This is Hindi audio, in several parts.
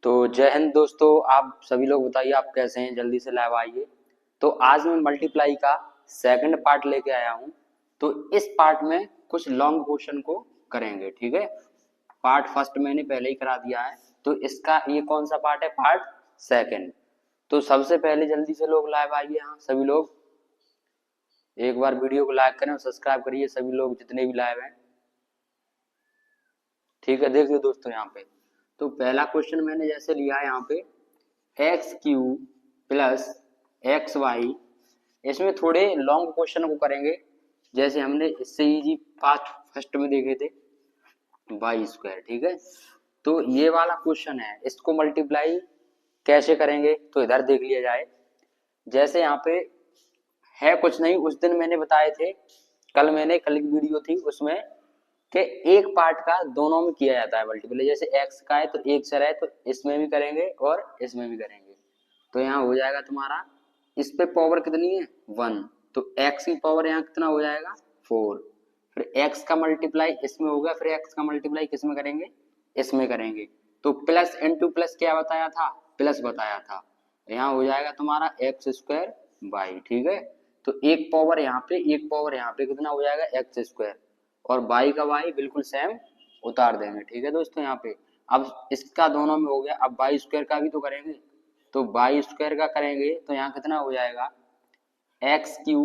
तो जय हिंद दोस्तों। आप सभी लोग बताइए आप कैसे हैं, जल्दी से लाइव आइए। तो आज मैं मल्टीप्लाई का सेकंड पार्ट लेके आया हूं। तो इस पार्ट में कुछ लॉन्ग क्वेश्चन को करेंगे, ठीक है। पार्ट फर्स्ट मैंने पहले ही करा दिया है, तो इसका ये कौन सा पार्ट है, पार्ट सेकंड। तो सबसे पहले जल्दी से लोग लाइव आइए, यहाँ सभी लोग एक बार वीडियो को लाइक करें और सब्सक्राइब करिए, सभी लोग जितने भी लाइव हैं, ठीक है। देखिए दोस्तों यहाँ पे तो पहला क्वेश्चन मैंने जैसे लिया है यहाँ पे X Q plus X Y. इसमें थोड़े लॉन्ग क्वेश्चन को करेंगे, जैसे हमने इससे इजी पास्ट फर्स्ट में देखे थे वाई स्क्वायर, ठीक है। तो ये वाला क्वेश्चन है, इसको मल्टीप्लाई कैसे करेंगे तो इधर देख लिया जाए। जैसे यहाँ पे है कुछ नहीं, उस दिन मैंने बताए थे, कल की वीडियो थी उसमें कि एक पार्ट का दोनों में किया जाता है मल्टीप्लाई। जैसे एक्स का है तो एक चर है तो इसमें भी करेंगे और इसमें भी करेंगे। तो यहाँ हो जाएगा तुम्हारा, इस पे पावर कितनी है 1, तो एक्स की पावर यहाँ कितना हो जाएगा 4। फिर एक्स का मल्टीप्लाई इसमें होगा, फिर एक्स का मल्टीप्लाई किस में करेंगे, इसमें करेंगे। तो प्लस इंटू प्लस क्या बताया था, प्लस बताया था। यहाँ हो जाएगा तुम्हारा एक्स स्क्वायर बाई, ठीक है। तो एक पावर यहाँ पे एक पावर यहाँ पे कितना हो जाएगा एक्स स्क्वायर, और बाई का बाई बिल्कुल सेम उतार देंगे, ठीक है दोस्तों। यहाँ पे अब इसका दोनों में हो गया, अब बाई स्क्वायर का भी तो करेंगे। तो बाई स्क्वायर का करेंगे तो यहाँ कितना हो जाएगा एक्स क्यू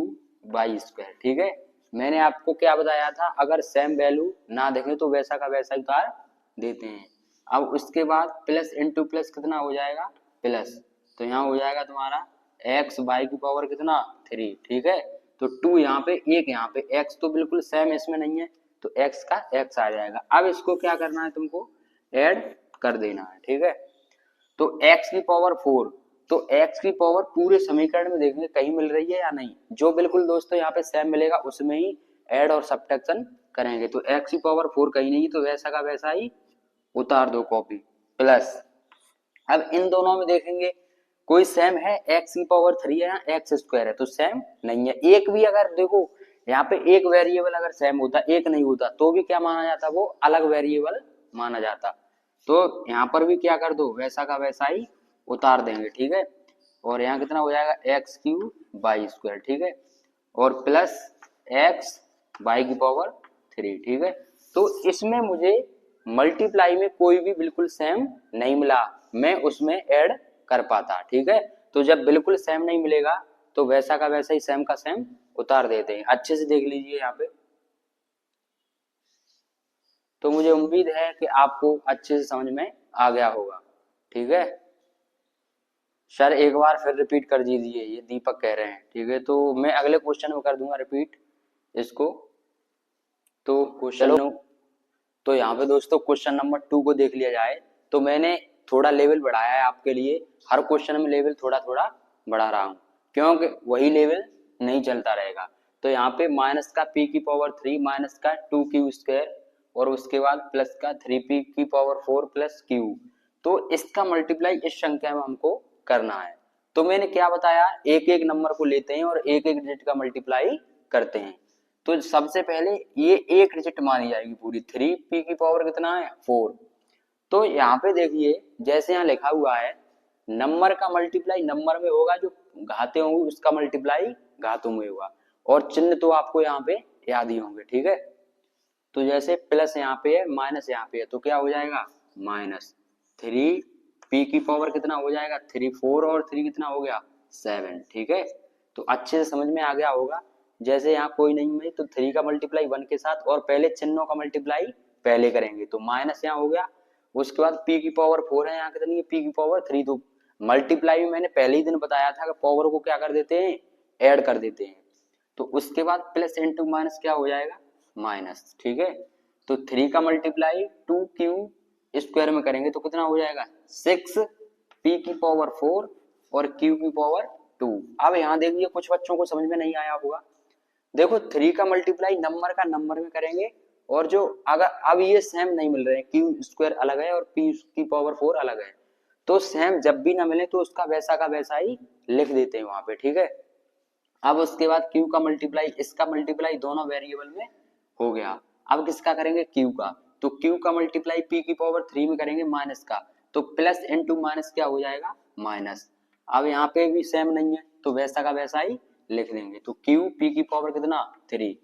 बाई स्क्वायर, ठीक है। मैंने आपको क्या बताया था, अगर सेम वैल्यू ना देखें तो वैसा का वैसा ही उतार देते हैं। अब उसके बाद प्लस इंटू प्लस कितना हो जाएगा प्लस, तो यहाँ हो जाएगा तुम्हारा एक्स बाई की पावर कितना 3, ठीक है। तो 2 यहाँ पे एक यहाँ पे, एक्स तो बिल्कुल सेम इसमें नहीं है तो एक्स का एक्स आ जाएगा। अब इसको क्या करना है, तुमको ऐड कर देना है, ठीक है। तो x की पावर 4, तो x की पावर पूरे समीकरण में देखेंगे कहीं मिल रही है या नहीं। जो बिल्कुल दोस्तों यहाँ पे सेम मिलेगा उसमें ही ऐड और सब्ट्रैक्शन करेंगे। तो x की पावर 4 कहीं नहीं, तो वैसा का वैसा ही उतार दो कॉपी प्लस। अब इन दोनों में देखेंगे कोई सेम है, x की पावर 3 है या एक्स स्क्वायर है, तो सेम नहीं है। एक भी अगर देखो यहाँ पे एक वेरिएबल अगर सेम होता, एक नहीं होता, तो भी क्या माना जाता, वो अलग वेरिएबल माना जाता। तो यहाँ पर भी क्या कर दो, वैसा का वैसा ही उतार देंगे, ठीक है। और यहाँ कितना हो जाएगा एक्स क्यू बाई स्क्वायर, ठीक है, और प्लस एक्स बाई की पावर 3, ठीक है। तो इसमें मुझे मल्टीप्लाई में कोई भी बिल्कुल सेम नहीं मिला, मैं उसमें ऐड कर पाता, ठीक है। तो जब बिल्कुल सेम नहीं मिलेगा तो वैसा का वैसा ही सेम का सेम उतार देते हैं। अच्छे से देख लीजिए यहाँ पे। तो मुझे उम्मीद है कि आपको अच्छे से समझ में आ गया होगा, ठीक है। सर एक बार फिर रिपीट कर दीजिए, ये दीपक कह रहे हैं, ठीक है। तो मैं अगले क्वेश्चन में कर दूंगा रिपीट इसको। तो क्वेश्चन तो यहाँ पे दोस्तों क्वेश्चन नंबर 2 को देख लिया जाए। तो मैंने थोड़ा लेवल बढ़ाया है आपके लिए, हर क्वेश्चन में लेवल थोड़ा थोड़ा बढ़ा रहा हूँ, क्योंकि वही लेवल नहीं चलता रहेगा। तो यहाँ पे माइनस का p की पावर 3 माइनस का 2q स्क्वायर, और उसके बाद प्लस का 3p की पावर 4 प्लस q। तो इसका मल्टीप्लाई इस संख्या में हमको करना है। तो मैंने क्या बताया, एक एक नंबर को लेते हैं और एक एक डिजिट का मल्टीप्लाई करते हैं। तो सबसे पहले ये एक डिजिट मानी जाएगी पूरी, 3p की पावर कितना है 4। तो यहाँ पे देखिए जैसे यहाँ लिखा हुआ है, नंबर का मल्टीप्लाई नंबर में होगा, जो घाते होंगे उसका मल्टीप्लाई घातों में होगा, और चिन्ह तो आपको यहाँ पे याद ही होंगे, ठीक है। तो जैसे प्लस यहाँ पे है माइनस यहाँ पे है, तो क्या हो जाएगा माइनस 3p की पावर कितना हो जाएगा 3, 4 और 3 कितना हो गया 7, ठीक है। तो अच्छे से समझ में आ गया होगा। जैसे यहाँ कोई नहीं है तो 3 का मल्टीप्लाई 1 के साथ, और पहले चिन्हों का मल्टीप्लाई पहले करेंगे, तो माइनस यहाँ हो गया। उसके बाद p की पावर 4 है, यहाँ कितनी है p की पावर 3। तो मल्टीप्लाई में मैंने पहले ही दिन बताया था कि पावर को क्या कर देते हैं, ऐड कर देते हैं। तो उसके बाद प्लस इंटू माइनस क्या हो जाएगा माइनस, ठीक है। तो 3 का मल्टीप्लाई 2q स्क्वायर में करेंगे तो कितना हो जाएगा 6p की पावर 4 और q की पावर 2। अब यहाँ देखिए कुछ बच्चों को समझ में नहीं आया होगा। देखो 3 का मल्टीप्लाई नंबर का नंबर में करेंगे, और जो अगर अब ये सेम नहीं मिल रहे हैं, q स्क्वायर अलग है और p की पावर 4 अलग है, तो सेम जब भी ना मिले तो उसका वैसा का वैसा ही लिख देते हैं वहां पे, ठीक है। अब उसके बाद q का मल्टीप्लाई इसका मल्टीप्लाई दोनों वेरिएबल में हो गया। अब किसका करेंगे q का, तो q का मल्टीप्लाई p की पावर 3 में करेंगे माइनस का, तो प्लस इंटू माइनस क्या हो जाएगा, माइनस। अब यहाँ पे भी सेम नहीं है तो वैसा का वैसा ही लिख देंगे। तो क्यू पी की पावर कितना 3,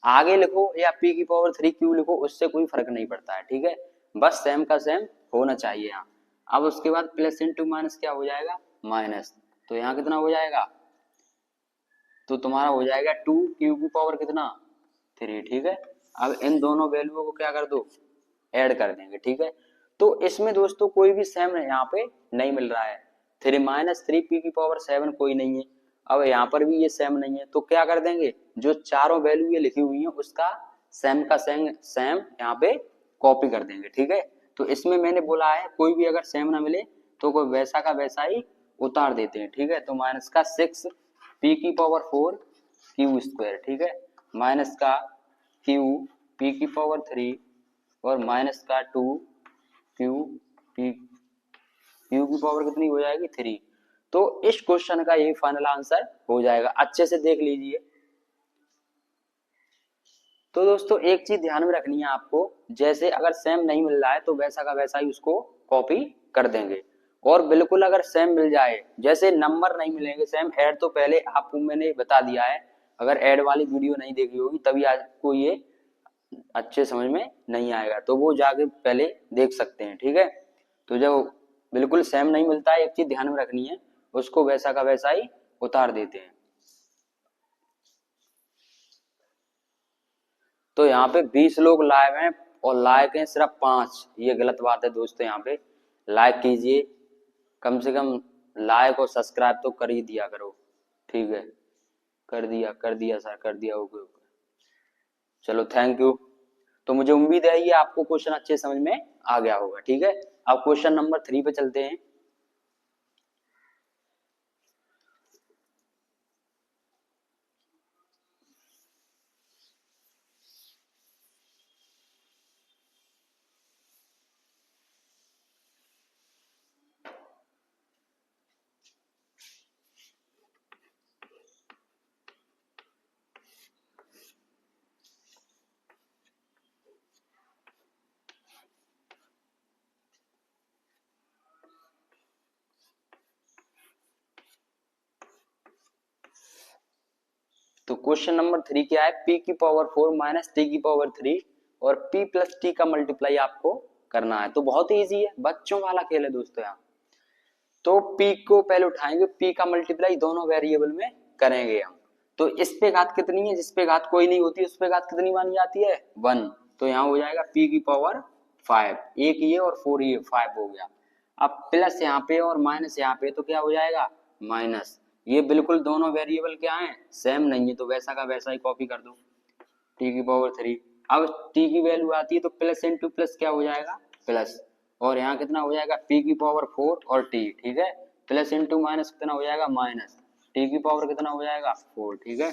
आगे लिखो या पी की पावर 3 क्यू लिखो, उससे कोई फर्क नहीं पड़ता है, ठीक है, बस सेम का सेम होना चाहिए यहाँ। अब उसके बाद प्लस इंटू माइनस क्या हो जाएगा, माइनस। तो यहाँ कितना हो जाएगा, तो तुम्हारा हो जाएगा 2 क्यू की पावर कितना 3, ठीक है। अब इन दोनों वैल्यूओं को क्या कर दो, ऐड कर देंगे, ठीक है। तो इसमें दोस्तों कोई भी सेम यहाँ पे नहीं मिल रहा है, 3 माइनस 3 पी की पावर 7 कोई नहीं है। अब यहाँ पर भी ये सेम नहीं है, तो क्या कर देंगे, जो चारों वैल्यू ये लिखी हुई है उसका सेम का सेम यहाँ पे कॉपी कर देंगे, ठीक है। तो इसमें मैंने बोला है कोई भी अगर सेम ना मिले तो कोई वैसा का वैसा ही उतार देते हैं, ठीक है। तो माइनस का 6 पी की पावर 4 क्यू स्क्वायर, ठीक है, माइनस का क्यू पी की पावर 3 और माइनस का 2 क्यू पी क्यू की पावर कितनी हो जाएगी 3। तो इस क्वेश्चन का यही फाइनल आंसर हो जाएगा, अच्छे से देख लीजिए। तो दोस्तों एक चीज ध्यान में रखनी है आपको, जैसे अगर सेम नहीं मिल रहा है तो वैसा का वैसा ही उसको कॉपी कर देंगे, और बिल्कुल अगर सेम मिल जाए, जैसे नंबर नहीं मिलेंगे सेम, ऐड तो पहले आपको मैंने बता दिया है, अगर ऐड वाली वीडियो नहीं देखी होगी तभी आपको ये अच्छे समझ में नहीं आएगा, तो वो जाके पहले देख सकते हैं, ठीक है। तो जब बिल्कुल सेम नहीं मिलता है, एक चीज ध्यान में रखनी है, उसको वैसा का वैसा ही उतार देते हैं। तो यहाँ पे 20 लोग लाइव हैं और लाइक हैं सिर्फ 5, ये गलत बात है दोस्तों। यहाँ पे लाइक कीजिए, कम से कम लाइक और सब्सक्राइब तो कर ही दिया करो, ठीक है। कर दिया सर, कर दिया, ओके ओके, चलो थैंक यू। तो मुझे उम्मीद है ये आपको क्वेश्चन अच्छे समझ में आ गया होगा, ठीक है। अब क्वेश्चन नंबर 3 पे चलते हैं। तो क्वेश्चन नंबर 3 क्या है, p की पावर 4 माइनस टी की पावर 3 और p प्लस टी का मल्टीप्लाई आपको करना है। तो बहुत ही इजी है, बच्चों वाला खेल है दोस्तों यहाँ। तो p को पहले उठाएंगे, p का मल्टीप्लाई दोनों वेरिएबल में करेंगे हम। तो इस पे घात कितनी है, जिस पे घात कोई नहीं होती उस पे घात कितनी मानी जाती है 1। तो यहाँ हो जाएगा p की पावर 5, एक ये और 4 ये 5 हो गया। अब प्लस यहाँ पे और माइनस यहाँ पे, तो क्या हो जाएगा माइनस। ये बिल्कुल दोनों वेरिएबल क्या है, सेम नहीं है, तो वैसा का वैसा ही कॉपी कर दो, t की पावर 3। अब t की वैल्यू आती है तो प्लस इंटू प्लस क्या हो जाएगा प्लस, और यहाँ कितना हो जाएगा p की पावर 4 और t, ठीक है, प्लस इंटू माइनस कितना हो जाएगा माइनस, t की पावर कितना हो जाएगा 4, ठीक है।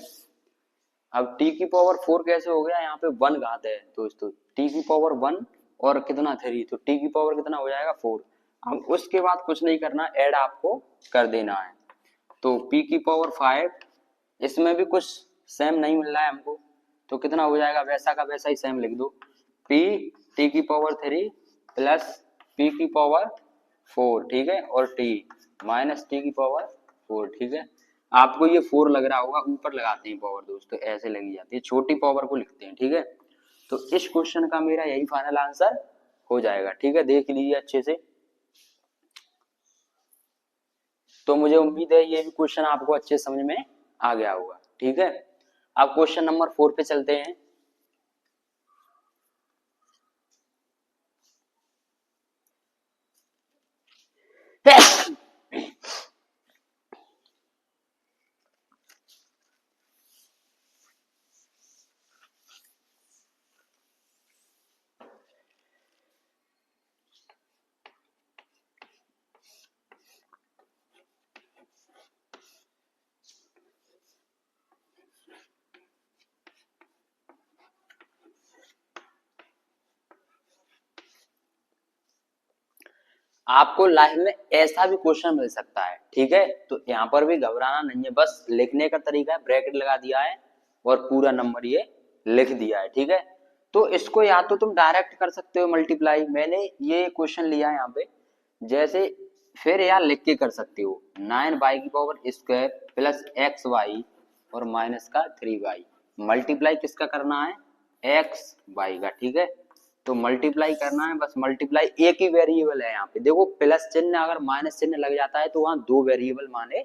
अब t की पावर 4 कैसे हो गया, यहाँ पे 1 घात है दोस्तों, t की पावर 1 और कितना 3, तो t की पावर कितना हो जाएगा 4। अब उसके बाद कुछ नहीं करना, ऐड आपको कर देना है। तो p की पावर 5, इसमें भी कुछ सेम नहीं मिल रहा है हमको, तो कितना हो जाएगा वैसा का वैसा ही सेम लिख दो, p t की पावर 3 प्लस p की पावर 4, ठीक है, और t माइनस t की पावर 4, ठीक है। आपको ये 4 लग रहा होगा, ऊपर लगाते हैं पावर दोस्तों, ऐसे लगी जाती है, छोटी पावर को लिखते हैं, ठीक है। तो इस क्वेश्चन का मेरा यही फाइनल आंसर हो जाएगा, ठीक है, देख लीजिए अच्छे से। तो मुझे उम्मीद है ये भी क्वेश्चन आपको अच्छे समझ में आ गया होगा, ठीक है। अब क्वेश्चन नंबर 4 पे चलते हैं। आपको लाइफ में ऐसा भी क्वेश्चन मिल सकता है, ठीक है, तो यहाँ पर भी घबराना नहीं है, बस लिखने का तरीका है, ब्रैकेट लगा दिया है और पूरा नंबर ये लिख दिया है, ठीक है। तो इसको या तो तुम डायरेक्ट कर सकते हो मल्टीप्लाई, मैंने ये क्वेश्चन लिया है यहाँ पे, जैसे फिर यार लिख के कर सकते हो 9 y² प्लस एक्स वाई और माइनस का 3y। मल्टीप्लाई किसका करना है, एक्स वाई का, ठीक है। तो मल्टीप्लाई करना है, बस मल्टीप्लाई एक ही वेरिएबल है यहाँ पे। देखो प्लस चिन्ह अगर माइनस चिन्ह लग जाता है तो वहां दो वेरिएबल माने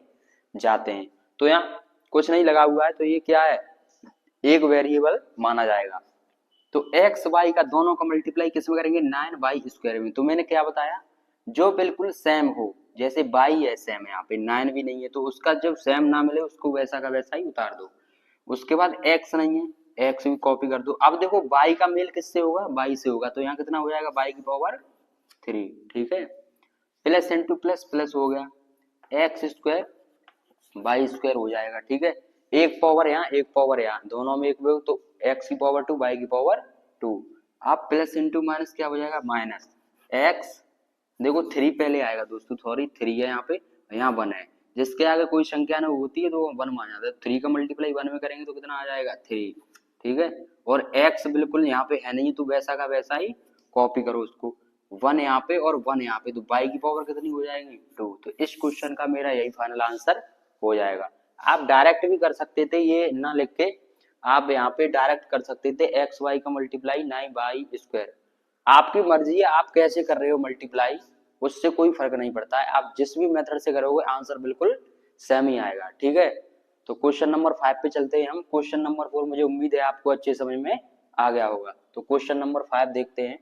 जाते हैं, तो यहाँ कुछ नहीं लगा हुआ है तो ये क्या है, एक वेरिएबल माना जाएगा। तो एक्स वाई का दोनों का मल्टीप्लाई किस में करेंगे, 9y² में। तो मैंने क्या बताया, जो बिल्कुल सेम हो, जैसे y है सेम, यहाँ पे 9 भी नहीं है तो उसका जब सेम ना मिले उसको वैसा का वैसा ही उतार दो। उसके बाद x नहीं है, x भी कॉपी कर दो। अब देखो y का मेल किससे होगा, y से होगा, तो यहाँ कितना हो जाएगा y⁻3, ठीक है। प्लस इंटू प्लस प्लस हो गया, x² y² हो जाएगा, ठीक है। एक पावर यहाँ एक पावर यहाँ, दोनों में एक हो तो x⁻2 y⁻2। आप प्लस इंटू माइनस क्या हो जाएगा, माइनस x। देखो 3 पहले आएगा दोस्तों, सॉरी 3 है यहाँ पे, यहाँ 1 है। जिसके आगे कोई संख्या न होती है तो 1 मान जाता है। 3 का मल्टीप्लाई 1 में करेंगे तो कितना आ जाएगा, 3, ठीक है। और x बिल्कुल यहाँ पे है नहीं तो वैसा का वैसा ही कॉपी करो उसको, 1 यहाँ पे और 1 यहाँ पे, तो y की पावर कितनी हो जाएगी, 2। तो इस क्वेश्चन का मेरा यही फाइनल आंसर हो जाएगा। आप डायरेक्ट भी कर सकते थे, ये ना लिख के आप यहाँ पे डायरेक्ट कर सकते थे, एक्स वाई का मल्टीप्लाई 9y²। आपकी मर्जी है आप कैसे कर रहे हो मल्टीप्लाई, उससे कोई फर्क नहीं पड़ता है। आप जिस भी मेथड से करोगे आंसर बिल्कुल सेम ही आएगा, ठीक है। तो क्वेश्चन नंबर 5 पे चलते हैं हम। क्वेश्चन नंबर 4 मुझे उम्मीद है आपको अच्छे समझ में आ गया होगा। तो क्वेश्चन नंबर 5 देखते हैं।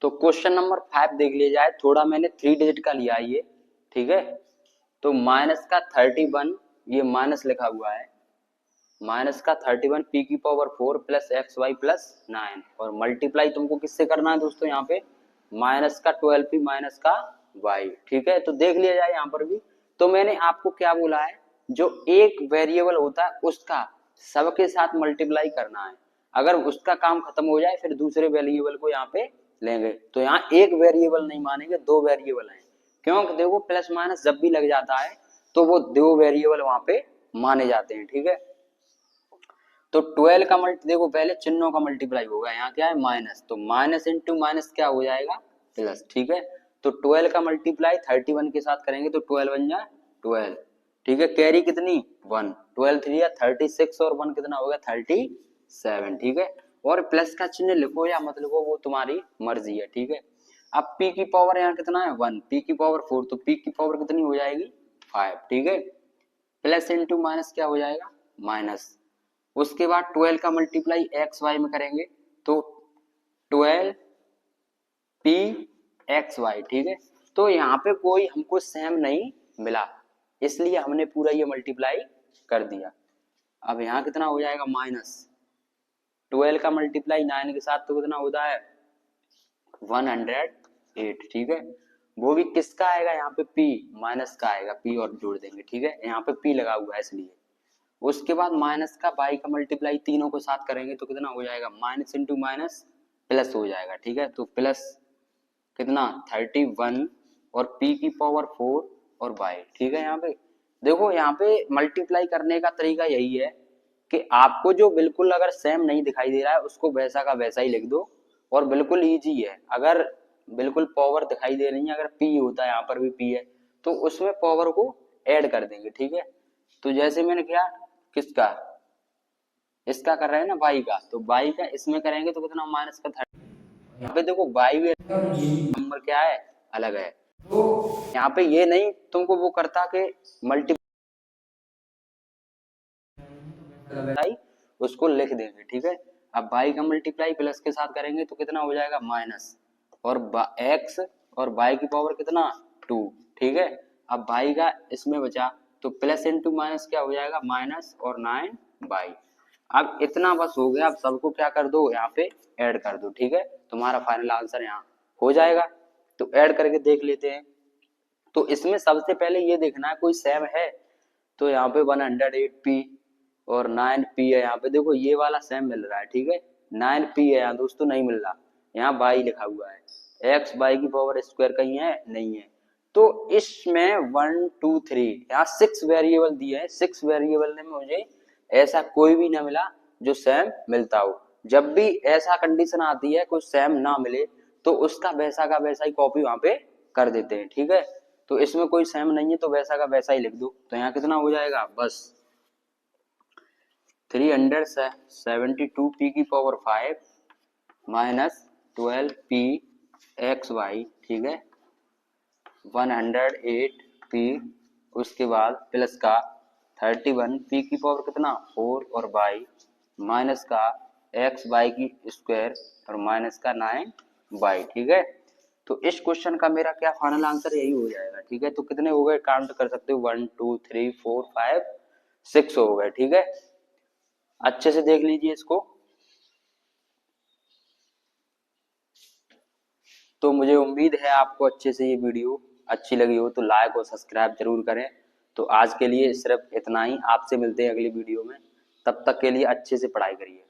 तो क्वेश्चन नंबर 5 देख लिया जाए। थोड़ा मैंने 3 डिजिट का लिया है ये, ठीक है। तो माइनस का 31, ये माइनस लिखा हुआ है, माइनस का 31 p⁻4 plus X Y plus 9, और मल्टीप्लाई तुमको किससे करना है दोस्तों, यहाँ पे माइनस का 12p माइनस का y, ठीक है। तो देख लिया जाए यहाँ पर भी। तो मैंने आपको क्या बोला है, जो एक वेरिएबल होता है उसका सबके साथ मल्टीप्लाई करना है। अगर उसका काम खत्म हो जाए फिर दूसरे वेरिएबल को यहाँ पे लेंगे। तो यहाँ एक वेरिएबल नहीं मानेंगे, दो वेरिएबल हैं। क्योंकि देखो प्लस माइनस जब भी लग जाता है तो वो दो वेरिएबल वहां पे माने जाते हैं, ठीक है। तो 12 का मल्टी, देखो पहले चिन्हों का मल्टीप्लाई होगा, यहाँ क्या है माइनस, तो माइनस इंटू माइनस क्या हो जाएगा, प्लस, ठीक है। तो 12 का मल्टीप्लाई 31 के साथ करेंगे तो 12 बन जाए 12, ठीक है। कैरी कितनी 1, 12 3 या 36 और 1 कितना हो गया 37, ठीक है। और प्लस का चिन्ह लिखो या मत लिखो वो तुम्हारी मर्जी है, ठीक है। अब p की पावर यहाँ कितना है 1, p की पावर 4, तो p की पावर कितनी हो जाएगी 5, ठीक है। प्लस इंटू माइनस क्या हो जाएगा माइनस। उसके बाद 12 का मल्टीप्लाई एक्स वाई में करेंगे तो 12 p एक्स वाई, ठीक है। तो यहाँ पे कोई हमको सेम नहीं मिला, इसलिए हमने पूरा ये मल्टीप्लाई कर दिया। अब यहाँ कितना हो जाएगा माइनस 12 का मल्टीप्लाई 9 के साथ तो कितना होता है 108, ठीक है। वो भी किसका आएगा यहाँ पे p माइनस का आएगा, p और जोड़ देंगे, ठीक है। यहाँ पे p लगा हुआ है इसलिए। उसके बाद माइनस का y का मल्टीप्लाई तीनों को साथ करेंगे तो कितना हो जाएगा माइनस इंटू माइनस प्लस हो जाएगा, ठीक है। तो प्लस कितना 31 और p की पावर 4 और y, ठीक है। यहाँ पे देखो, यहाँ पे मल्टीप्लाई करने का तरीका यही है कि आपको जो बिल्कुल अगर सेम नहीं दिखाई दे रहा है उसको वैसा का वैसा ही लिख दो, और बिल्कुल इजी है। अगर बिल्कुल पावर दिखाई दे रही है, अगर p होता है यहाँ पर भी p है तो उसमें पावर को ऐड कर देंगे, ठीक है। तो जैसे मैंने किया किसका, इसका कर रहे हैं ना y का, तो y का इसमें करेंगे तो कितना माइनस का 30। यहाँ पे देखो y भी नंबर क्या है अलग है, तो यहाँ पे ये नहीं तुमको वो करता कि मल्टीप्लाई उसको लिख देंगे, ठीक है। अब y का मल्टीप्लाई प्लस के साथ करेंगे तो कितना हो जाएगा माइनस, और x और y की पावर कितना 2, ठीक है। अब y का इसमें बचा तो प्लस इंटू माइनस क्या हो जाएगा, माइनस और 9y। अब इतना बस हो गया, अब सबको क्या कर दो, यहाँ पे ऐड कर दो, ठीक है। तुम्हारा फाइनल आंसर यहाँ हो जाएगा। तो ऐड करके देख लेते हैं। तो इसमें सबसे पहले ये देखना है कोई सेम है। तो यहाँ पे 108p और 9p है, यहाँ पे देखो ये वाला सेम मिल रहा है, ठीक है। 9p है यहाँ दोस्तों, नहीं मिल रहा, यहाँ y लिखा हुआ है, x y की पावर स्क्वायर कहीं है, नहीं है। तो इसमें 1 2 3 यहाँ 6 वेरिएबल दिए हैं, 6 वेरिएबल में मुझे ऐसा कोई भी ना मिला जो सेम मिलता हो। जब भी ऐसा कंडीशन आती है कोई सेम ना मिले तो उसका वैसा का वैसा ही कॉपी वहां पे कर देते हैं, ठीक है। तो इसमें कोई सेम नहीं है तो वैसा का वैसा ही लिख दो। तो यहाँ कितना हो जाएगा, बस 372p की पावर 5 माइनस 12p xy, ठीक है, 108p, उसके बाद प्लस का 31p की पावर कितना 4 और y माइनस का x y की स्क्वायर और माइनस का 9y, ठीक है। तो इस क्वेश्चन का मेरा क्या फाइनल आंसर यही हो जाएगा, ठीक है। तो कितने हो गए, काउंट कर सकते हो, 1 2 3 4 5 6 हो गए, ठीक है। अच्छे से देख लीजिए इसको। तो मुझे उम्मीद है आपको अच्छे से ये वीडियो अच्छी लगी हो, तो लाइक और सब्सक्राइब जरूर करें। तो आज के लिए सिर्फ इतना ही, आपसे मिलते हैं अगली वीडियो में, तब तक के लिए अच्छे से पढ़ाई करिए।